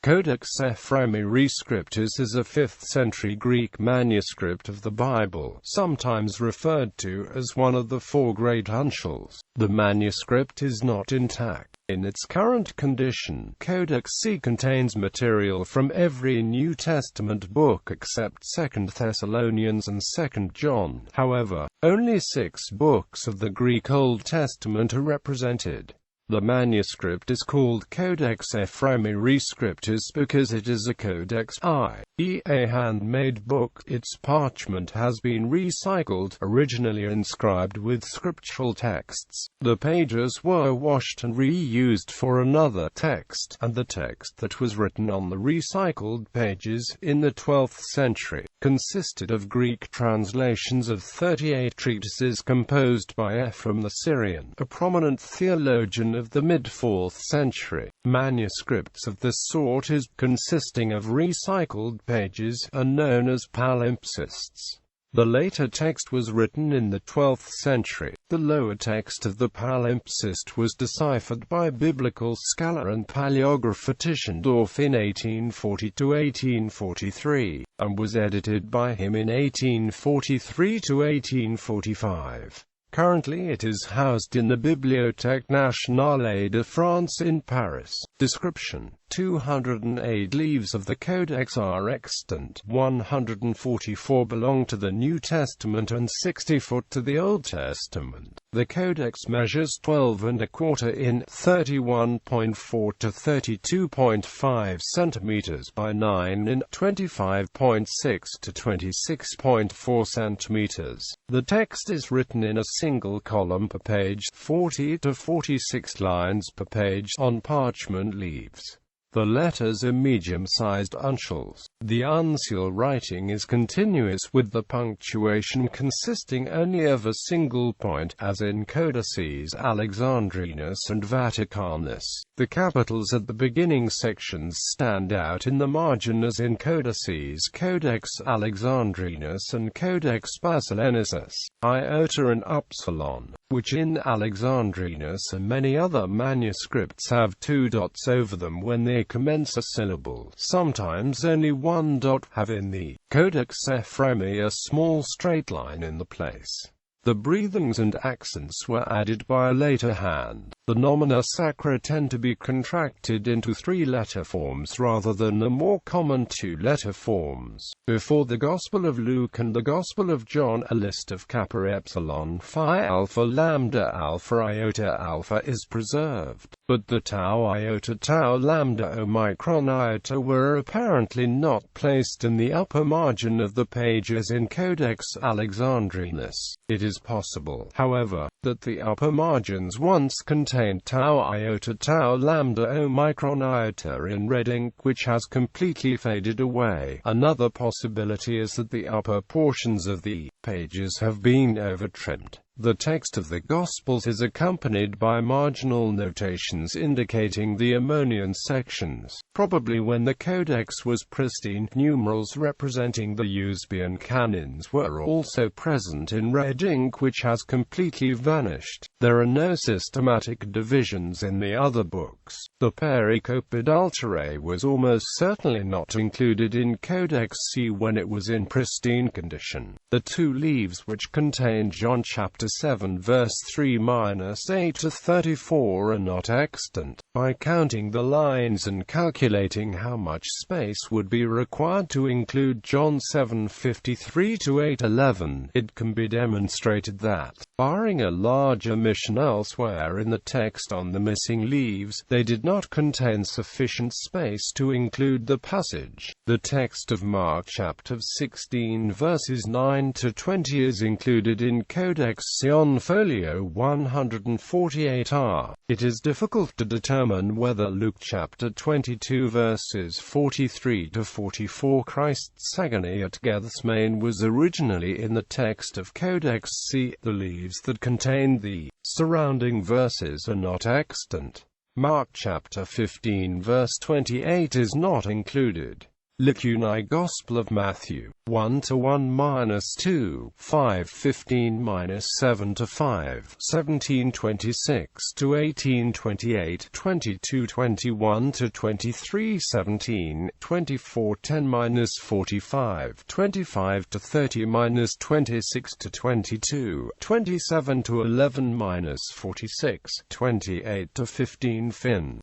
Codex Ephraemi Rescriptus is a 5th century Greek manuscript of the Bible, sometimes referred to as one of the 4 great uncials. The manuscript is not intact. In its current condition, Codex C contains material from every New Testament book except 2 Thessalonians and 2 John. However, only 6 books of the Greek Old Testament are represented. The manuscript is called Codex Ephraemi Rescriptus because it is a codex, i.e. a handmade book. Its parchment has been recycled, originally inscribed with scriptural texts. The pages were washed and reused for another text, and the text that was written on the recycled pages, in the 12th century, consisted of Greek translations of 38 treatises composed by Ephrem the Syrian, a prominent theologian of the mid-4th century. Manuscripts of this sort consisting of recycled pages are known as palimpsests. The later text was written in the 12th century. The lower text of the palimpsest was deciphered by biblical scholar and paleographer Tischendorf in 1840–1843, and was edited by him in 1843–1845. Currently it is housed in the Bibliothèque Nationale de France in Paris. Description: 208 leaves of the Codex are extant, 144 belong to the New Testament and 64 to the Old Testament. The Codex measures 12 1/4 in 31.4 to 32.5 cm by 9 in 25.6 to 26.4 cm. The text is written in a single column per page, 40 to 46 lines per page, on parchment leaves. The letters are medium-sized uncials. The uncial writing is continuous, with the punctuation consisting only of a single point, as in Codices Alexandrinus and Vaticanus. The capitals at the beginning sections stand out in the margin as in Codices Codex Alexandrinus and Codex Basilensis. Iota and upsilon, which in Alexandrinus and many other manuscripts have 2 dots over them when they commence a syllable. Sometimes only 1 dot, have in the Codex Ephraemi a small straight line in the place. The breathings and accents were added by a later hand. The nomina sacra tend to be contracted into 3-letter forms rather than the more common 2-letter forms. Before the Gospel of Luke and the Gospel of John, a list of kappa epsilon phi alpha lambda alpha iota alpha is preserved, but the tau iota tau lambda omicron iota were apparently not placed in the upper margin of the pages in Codex Alexandrinus. It is possible, however, that the upper margins once contained tau iota tau lambda omicron iota in red ink, which has completely faded away. Another possibility is that the upper portions of the pages have been over-trimmed. The text of the Gospels is accompanied by marginal notations indicating the Ammonian sections. Probably when the Codex was pristine, numerals representing the Eusebian canons were also present in red ink, which has completely vanished. There are no systematic divisions in the other books. The pericope adulterae was almost certainly not included in Codex C when it was in pristine condition. The 2 leaves which contain John chapter 7 verse 3–8 to 34 are not extant. By counting the lines and calculating how much space would be required to include John 7:53–8:11, it can be demonstrated that, barring a large omission elsewhere in the text on the missing leaves, they did not contain sufficient space to include the passage. The text of Mark chapter 16 verses 9 to 20 is included in Codex C on folio 148R. It is difficult to determine whether Luke chapter 22 verses 43 to 44, Christ's agony at Gethsemane, was originally in the text of Codex C. The leaves that contain the surrounding verses are not extant. Mark chapter 15 verse 28 is not included. Licuni Gospel of Matthew, 1-1-2, 5:15-7-5, 17:26-18:28, 22:21-23:17, 24:10-45, 25-30-26-22, 27-11-46, 28-15 fin.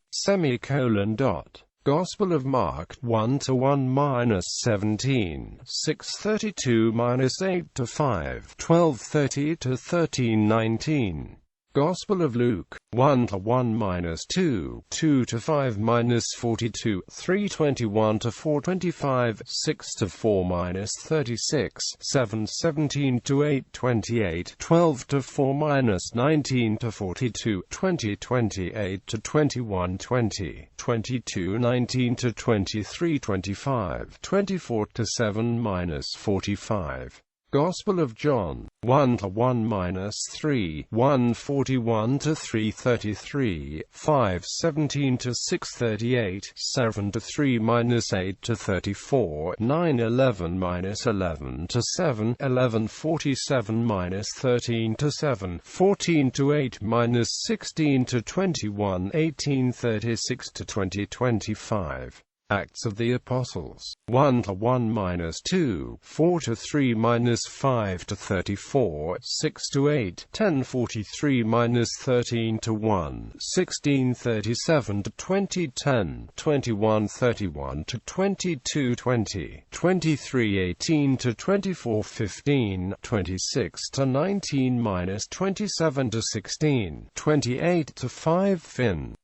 Gospel of Mark, 1-1-17, 6:32-8-5, 12:30-13:19. Gospel of Luke, 1-1-2, 2-5-42, 3:21-4:25, 6-4-36, 7:17-8:28, 12-4-19-42, 20:28-21:20, 22:19-23:25, 24-7-45. Gospel of John, 1-1-3, 1:41-3:33, 5:17-6:38, 7-3-8-34, 9:11-11-7, 11:47-13-7, 14-8-16-21, 18:36-20:25. Acts of the Apostles, 1-1-2, 4-3-5-34, 6-8, 10:43-13-1, 16:37-20:10, 21:31-22:20, 23:18-24:15, 26-19-27-16, 28-5 fin.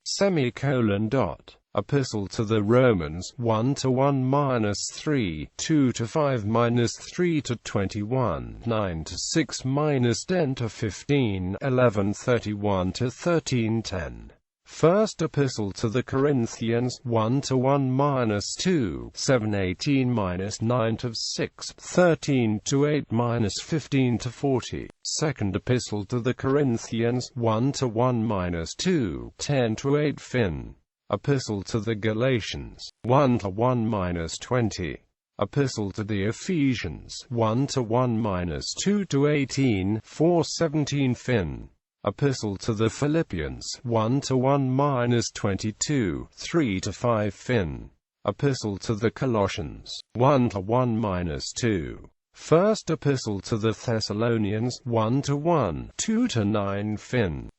Epistle to the Romans, 1-1-3, 2-5-3-21, 9-6-10-15, 11:31-13:10. First Epistle to the Corinthians, 1-1-2, 7:18-9-6, 13-8-15-40. Second Epistle to the Corinthians, 1-1-2, 10-8 fin. Epistle to the Galatians, 1-1-20. Epistle to the Ephesians, 1-1-2-18, 4:17 fin. Epistle to the Philippians, 1-1-22, 3-5 fin. Epistle to the Colossians, 1-1-2. First Epistle to the Thessalonians, 1-1, 2-9 fin.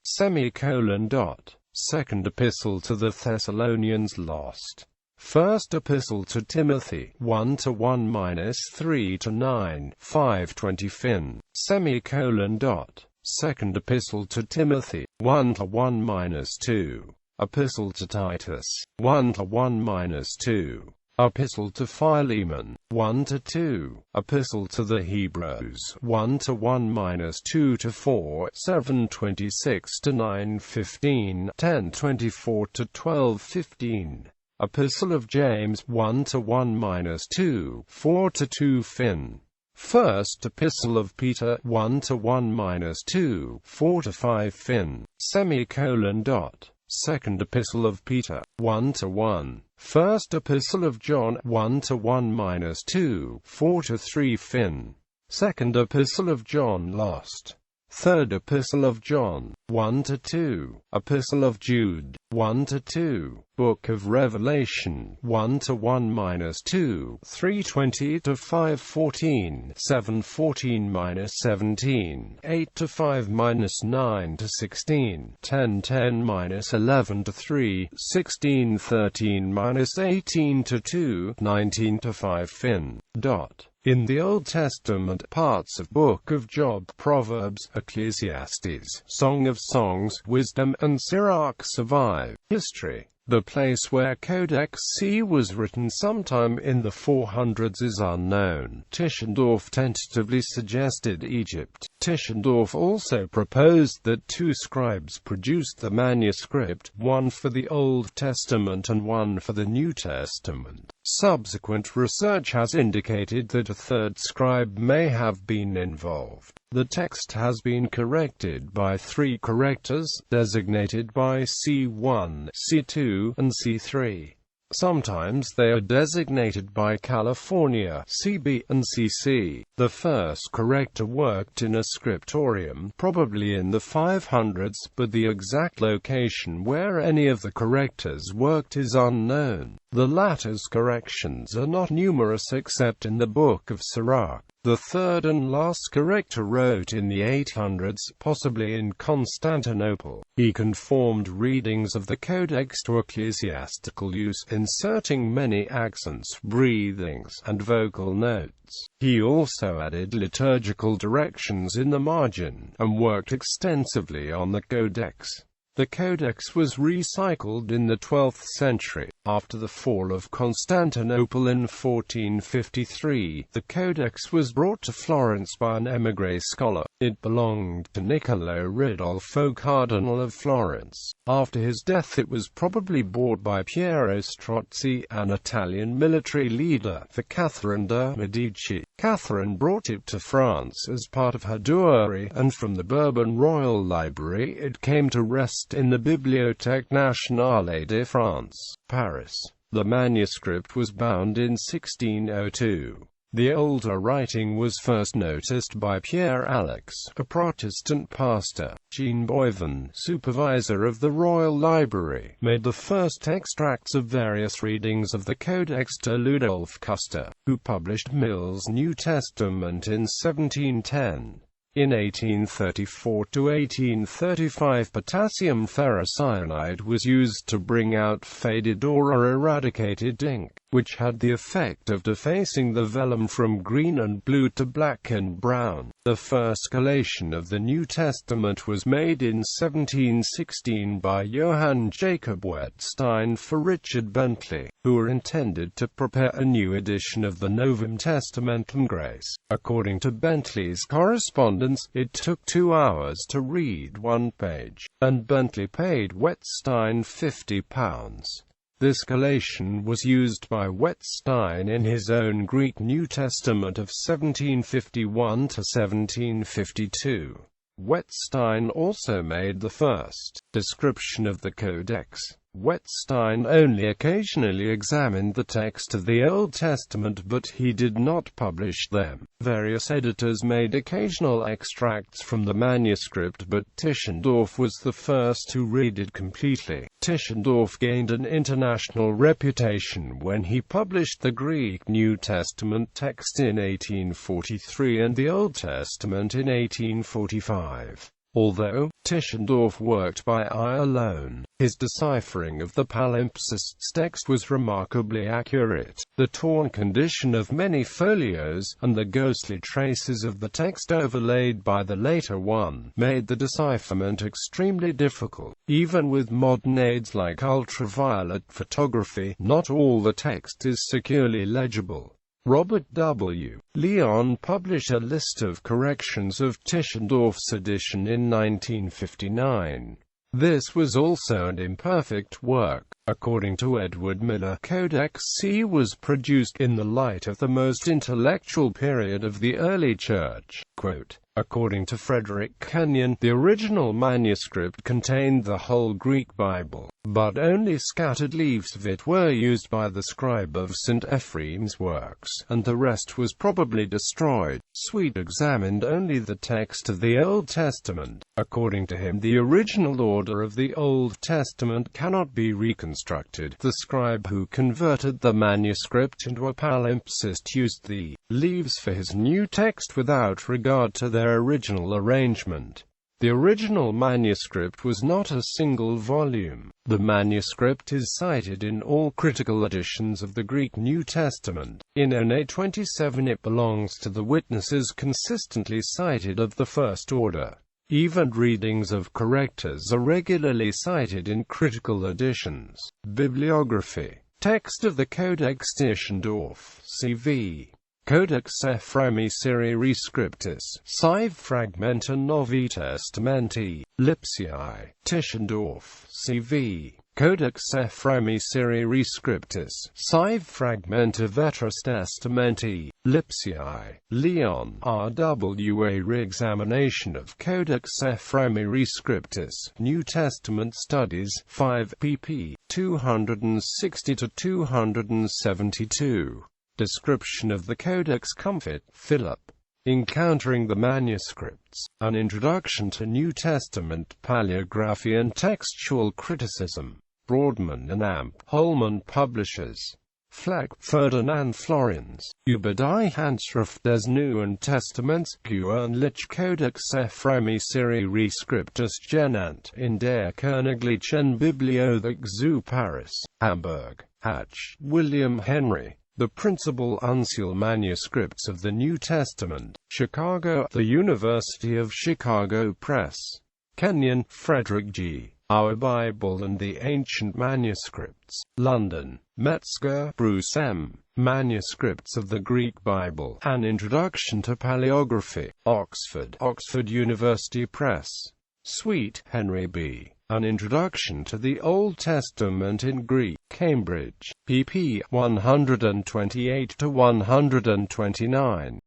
Second Epistle to the Thessalonians lost. First Epistle to Timothy, 1-1-3-9, 5:20 fin. Second Epistle to Timothy, 1-1-2. Epistle to Titus, 1-1-2. Epistle to Philemon, 1-2. Epistle to the Hebrews, 1-1-2-4, 7:26-9:15, 10:24-12:15. Epistle of James, 1-1-2, 4-2 fin. First Epistle of Peter, 1-1-2, 4-5 fin. Second Epistle of Peter, 1-1. First Epistle of John, 1-1-2, 4-3 fin. Second Epistle of John lost. Third Epistle of John, 1-2. Epistle of Jude, 1-2. Book of Revelation, 1-1-2, 3:20-5:14, 7:14-17, 8-5-9-16, 10:10-11-3, 16:13-18-2, 19-5 fin. In the Old Testament, parts of Book of Job, Proverbs, Ecclesiastes, Song of Songs, Wisdom, and Sirach survive. History. The place where Codex C was written sometime in the 400s is unknown. Tischendorf tentatively suggested Egypt. Tischendorf also proposed that two scribes produced the manuscript, one for the Old Testament and one for the New Testament. Subsequent research has indicated that a third scribe may have been involved. The text has been corrected by 3 correctors, designated by C1, C2, and C3. Sometimes they are designated by California, CB and CC. The first corrector worked in a scriptorium, probably in the 500s, but the exact location where any of the correctors worked is unknown. The latter's corrections are not numerous except in the Book of Sirach. The third and last corrector wrote in the 800s, possibly in Constantinople. He conformed readings of the Codex to ecclesiastical use, inserting many accents, breathings, and vocal notes. He also added liturgical directions in the margin, and worked extensively on the Codex. The Codex was recycled in the 12th century. After the fall of Constantinople in 1453, the Codex was brought to Florence by an émigré scholar. It belonged to Niccolò Ridolfo, Cardinal of Florence. After his death it was probably bought by Piero Strozzi, an Italian military leader, for Catherine de' Medici. Catherine brought it to France as part of her dowry, and from the Bourbon Royal Library it came to rest in the Bibliothèque Nationale de France, Paris. The manuscript was bound in 1602. The older writing was first noticed by Pierre Alex, a Protestant pastor. Jean Boivin, supervisor of the Royal Library, made the first extracts of various readings of the Codex to Ludolf Custer, who published Mill's New Testament in 1710. In 1834 to 1835, potassium ferrocyanide was used to bring out faded or eradicated ink, which had the effect of defacing the vellum from green and blue to black and brown. The first collation of the New Testament was made in 1716 by Johann Jacob Wettstein for Richard Bentley, who were intended to prepare a new edition of the Novum Testamentum Grace. According to Bentley's correspondence, it took 2 hours to read one page, and Bentley paid Wettstein £50. This collation was used by Wettstein in his own Greek New Testament of 1751 to 1752. Wettstein also made the first description of the Codex. Wettstein only occasionally examined the text of the Old Testament, but he did not publish them. Various editors made occasional extracts from the manuscript, but Tischendorf was the first to read it completely. Tischendorf gained an international reputation when he published the Greek New Testament text in 1843 and the Old Testament in 1845. Although Tischendorf worked by eye alone, his deciphering of the palimpsests text was remarkably accurate. The torn condition of many folios, and the ghostly traces of the text overlaid by the later one, made the decipherment extremely difficult. Even with modern aids like ultraviolet photography, not all the text is securely legible. Robert W. Leon published a list of corrections of Tischendorf's edition in 1959. This was also an imperfect work. According to Edward Miller, Codex C was produced in the light of the most intellectual period of the early Church. Quote, according to Frederick Kenyon, the original manuscript contained the whole Greek Bible, but only scattered leaves of it were used by the scribe of St. Ephraim's works, and the rest was probably destroyed. Sweet examined only the text of the Old Testament. According to him, the original order of the Old Testament cannot be reconstructed. The scribe who converted the manuscript into a palimpsest used the leaves for his new text without regard to their original arrangement. The original manuscript was not a single volume. The manuscript is cited in all critical editions of the Greek New Testament. In NA 27 it belongs to the witnesses consistently cited of the first order. Even readings of correctors are regularly cited in critical editions. Bibliography. Text of the Codex Tischendorf, CV. Codex Ephraemi Rescriptus, Sive Fragmenta Novi Testamenti, Lipsii, Tischendorf, CV. Codex Ephraemi Rescriptus, Sive Fragmenta Vetros Testamenti, Lipsii, Leon, R.W.A. Re-examination of Codex Ephraemi Rescriptus, New Testament Studies, 5 pp. 260–272. Description of the Codex Comfort, Philip. Encountering the Manuscripts, An Introduction to New Testament Paleography and Textual Criticism. Broadman and Amp. Holman Publishers. Fleck, Ferdinand Florenz. Über die Handschrift des Neuen Testaments, gewöhnlich Codex Ephraemi Rescriptus genannt, in der Königlichen Bibliothek zu Paris, Hamburg, Hatch, William Henry. The Principal Uncial Manuscripts of the New Testament, Chicago, The University of Chicago Press. Kenyon, Frederick G. Our Bible and the Ancient Manuscripts. London, Metzger, Bruce M. Manuscripts of the Greek Bible, An Introduction to Paleography. Oxford, Oxford University Press. Sweet, Henry B. An Introduction to the Old Testament in Greek. Cambridge, pp. 128–129.